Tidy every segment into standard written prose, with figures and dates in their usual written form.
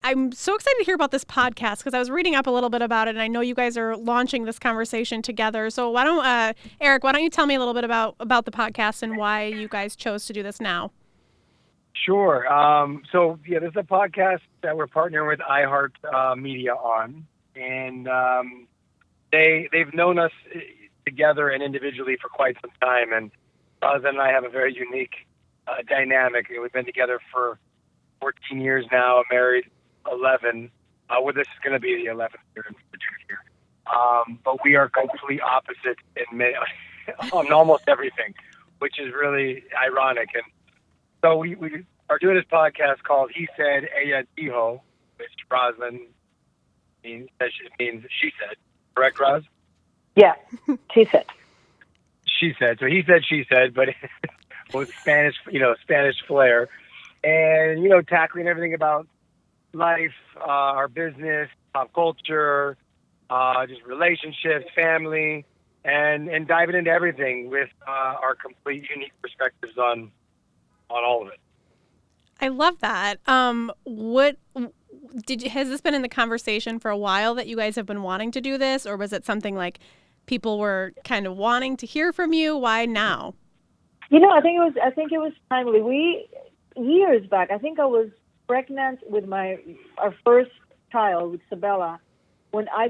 I'm so excited to hear about this podcast because I was reading up a little bit about it, and I know you guys are launching this conversation together. So Eric, why don't you tell me a little bit about the podcast and why you guys chose to do this now? Sure. This is a podcast that we're partnering with iHeartMedia on, and they've known us together and individually for quite some time, and Roselyn and I have a very unique dynamic. We've been together for 14 years now, married 11. This is going to be the 11th year in the year. But we are complete opposites on almost everything, which is really ironic. And so we are doing this podcast called He Said, Ella Dijo, which Roselyn means she said. Correct, Roz? Yeah, she said. She said. So he said, she said, but with Spanish flair. And, tackling everything about life, our business, pop culture, just relationships, family, and diving into everything with our complete unique perspectives on all of it. I love that. Has this been in the conversation for a while that you guys have been wanting to do this, or was it something like people were kind of wanting to hear from you? Why now? I think it was timely. Years back, I think I was pregnant with our first child, with Sabella, when I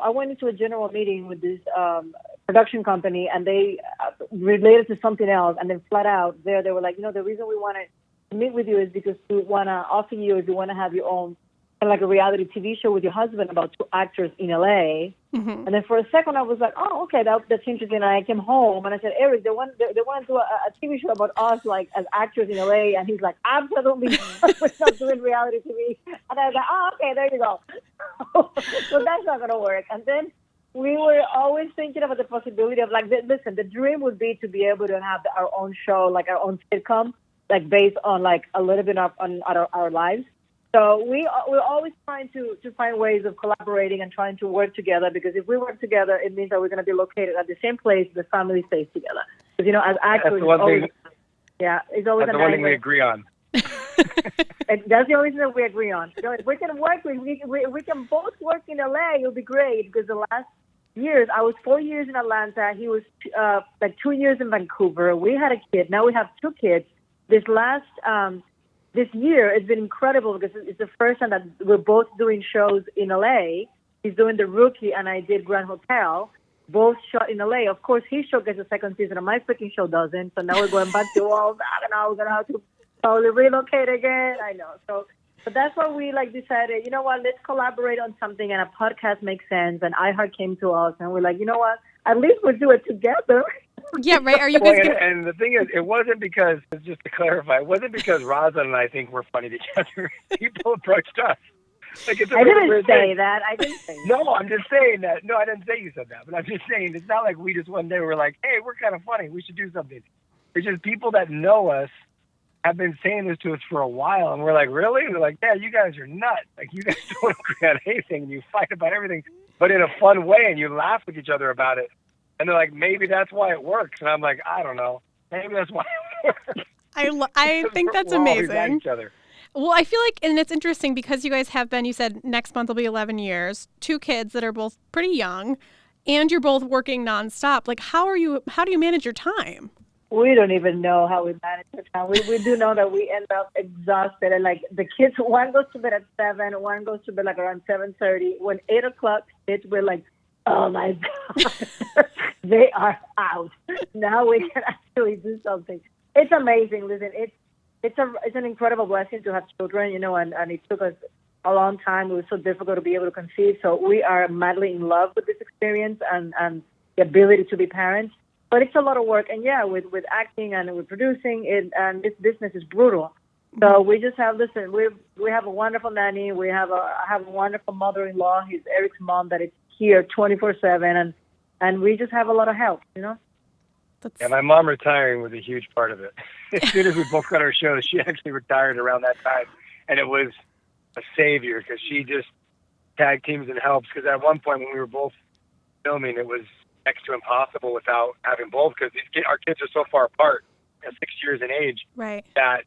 went into a general meeting with this production company, and they related to something else, and then flat out they were like, the reason we want to meet with you is because we want to offer you, if you want to have your own kind of like a reality TV show with your husband about two actors in LA. Mm-hmm. And then for a second I was like, oh, okay, that's interesting. And I came home and I said, Eric, they want to do a TV show about us, like as actors in LA. And he's like, absolutely not. We're not doing reality TV. And I was like, oh, okay, there you go. So that's not going to work. And then we were always thinking about the possibility of, like, listen, the dream would be to be able to have our own show, like our own sitcom, like based on like a little bit on our lives. So we're always trying to find ways of collaborating and trying to work together, because if we work together, it means that we're going to be located at the same place, the family stays together. Because, as actors, it's always that's the one thing we agree on. That's the only thing that we agree on. If we can work, we can both work in LA, it'll be great, because the last years, I was 4 years in Atlanta. He was like 2 years in Vancouver. We had a kid. Now we have two kids. This year, it's been incredible because it's the first time that we're both doing shows in LA. He's doing The Rookie, and I did Grand Hotel, both shot in LA. Of course, his show gets a second season, and my freaking show doesn't. So now we're going back to all that, and now we're going to have to probably relocate again. I know. But that's why we decided, let's collaborate on something, and a podcast makes sense. And iHeart came to us, and we're like, at least we'll do it together. Yeah, right. Are you guys And the thing is, it wasn't because, just to clarify, it wasn't because Roselyn and I think we're funny together. People approached us. I didn't say that. No, I'm just saying that. No, I didn't say you said that. But I'm just saying, it's not like we just one day were like, hey, we're kind of funny. We should do something. It's just people that know us have been saying this to us for a while. And we're like, really? And they're like, yeah, you guys are nuts. Like, you guys don't agree on anything. And you fight about everything, but in a fun way. And you laugh with each other about it. And they're like, maybe that's why it works. And I'm like, I don't know. Maybe that's why it works. I think that's amazing. We're always at each other. Well, I feel like, and it's interesting because you guys have been, you said next month will be 11 years, two kids that are both pretty young, and you're both working nonstop. Like, how do you manage your time? We don't even know how we manage our time. We do know that we end up exhausted. And like the kids, one goes to bed at 7, one goes to bed like around 7:30. When 8 o'clock hits, we're like, oh my God, they are out. Now we can actually do something. It's amazing. Listen, it's an incredible blessing to have children, and it took us a long time. It was so difficult to be able to conceive. So we are madly in love with this experience and the ability to be parents. But it's a lot of work. And yeah, with acting and with producing it, and this business is brutal. So we just have, we have a wonderful nanny. I have a wonderful mother-in-law. He's Eric's mom that is here 24/7, and we just have a lot of help, Yeah, my mom retiring was a huge part of it. As soon as we both got our shows, she actually retired around that time, and it was a savior because she just tag teams and helps. Because at one point when we were both filming, it was next to impossible without having both, because our kids are so far apart, 6 years in age, right? That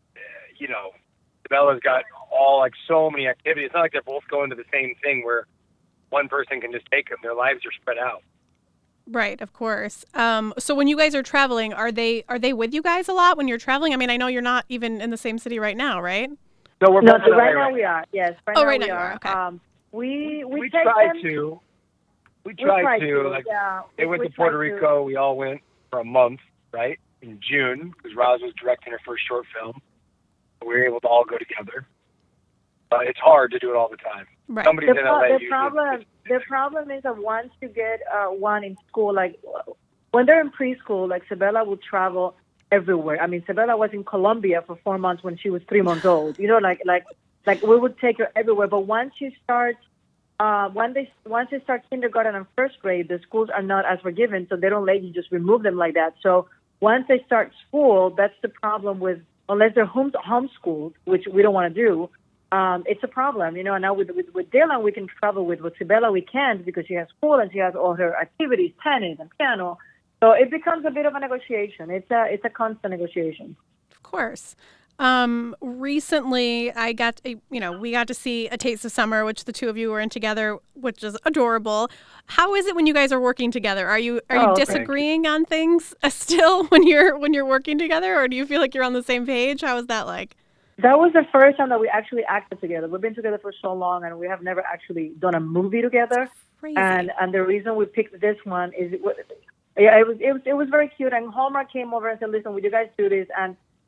Sabella's got all like so many activities. It's not like they're both going to the same thing where one person can just take them. Their lives are spread out. Right, of course. So when you guys are traveling, are they with you guys a lot when you're traveling? I mean, I know you're not even in the same city right now, right? No, we're No, both in LA right now we are. Yes, right now right we now you are. are, okay. We try them. to. We tried to. Like, yeah. they went to Puerto Rico. We all went for a month, right, in June, because Roz was directing her first short film. We were able to all go together. It's hard to do it all the time. Right. Somebody's in LA. The problem is that once you get one in school, like when they're in preschool, like Sabella will travel everywhere. I mean, Sabella was in Colombia for 4 months when she was 3 months old. You know, like we would take her everywhere. But once you start, once they start kindergarten and first grade, the schools are not as forgiving, so they don't let you just remove them like that. So once they start school, that's the problem with, unless they're homeschooled, which we don't want to do. It's a problem, you know. And now with Dylan, we can travel. With Sabella, we can't because she has school and she has all her activities, tennis and piano. So it becomes a bit of a negotiation. It's a constant negotiation. Of course. Recently, we got to see A Taste of Summer, which the two of you were in together, which is adorable. How is it when you guys are working together? Are you disagreeing on things still when you're working together, or do you feel like you're on the same page? How is that like? That was the first time that we actually acted together. We've been together for so long, and we have never actually done a movie together. Crazy. And the reason we picked this one is it was very cute. And Hallmark came over and said, "Listen, would you guys do this?"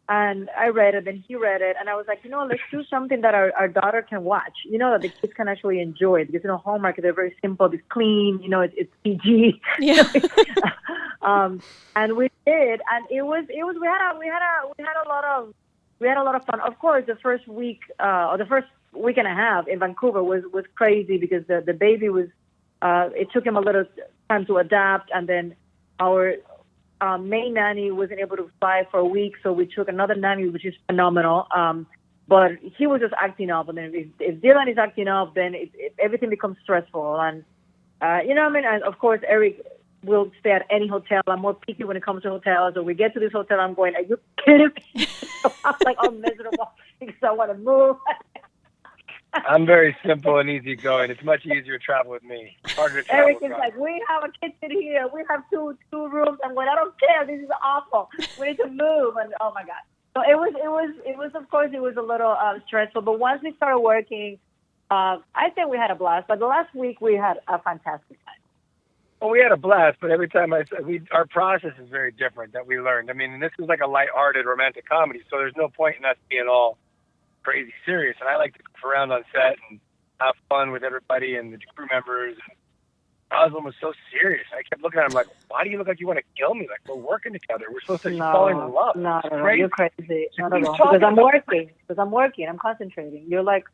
And I read it, and he read it, and I was like, you know, let's do something that our daughter can watch. You know, that the kids can actually enjoy it, because you know Hallmark, they're very simple, it's clean, you know, it's PG. Yeah. And we did, and it was we had a lot of fun. Of course, the first week or the first week and a half in Vancouver was crazy because the baby was. It took him a little time to adapt, and then our main nanny wasn't able to fly for a week, so we took another nanny, which is phenomenal. But he was just acting up, and then if Dylan is acting up, then everything becomes stressful. And you know what I mean? And of course, Eric will stay at any hotel. I'm more picky when it comes to hotels. So we get to this hotel, I'm going, are you kidding me? So I'm like, I'm miserable because I want to move. I'm very simple and easygoing. It's much easier to travel with me. Harder to travel Eric with is Roz. like, we have a kitchen here. We have two rooms. I'm going, I don't care. This is awful. We need to move. And oh my God. So it was of course, it was a little stressful. But once we started working, I think we had a blast. But the last week we had a fantastic time. Well, we had a blast, but every time our process is very different that we learned. I mean, this is like a lighthearted romantic comedy, so there's no point in us being all crazy serious. And I like to goof around on set and have fun with everybody and the crew members. And Roselyn was so serious. I kept looking at him like, why do you look like you want to kill me? Like, we're working together. We're supposed to be falling in love. No, Crazy. you're crazy. Not at all. Talking Because I'm about- working. I'm concentrating. You're like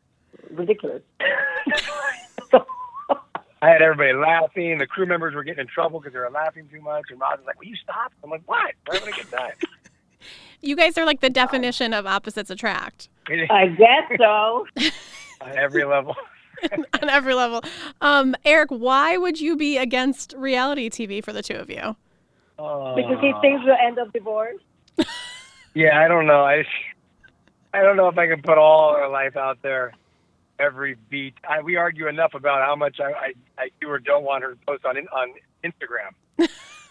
ridiculous. I had everybody laughing. The crew members were getting in trouble because they were laughing too much. And Roz was like, will you stop? I'm like, what? We're having a good time. You guys are like the definition of opposites attract. I guess so. On every level. On every level. Eric, why would you be against reality TV for the two of you? Because he thinks we'll end up divorced. Yeah, I don't know. I don't know if I can put all our life out there. Every beat. We argue enough about how much I do or don't want her to post on Instagram.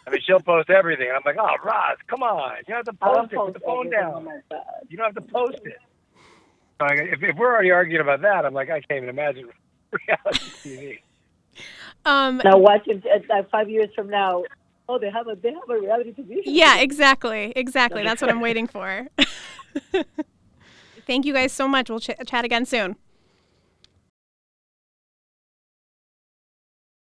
I mean, she'll post everything. And I'm like, oh, Roz, come on. You don't have to post it. Put the phone down. You don't have to post it. So if we're already arguing about that, I'm like, I can't even imagine reality TV. Now watch it 5 years from now. Oh, they have a reality TV show. Yeah, exactly. That's what I'm waiting for. Thank you guys so much. We'll chat again soon.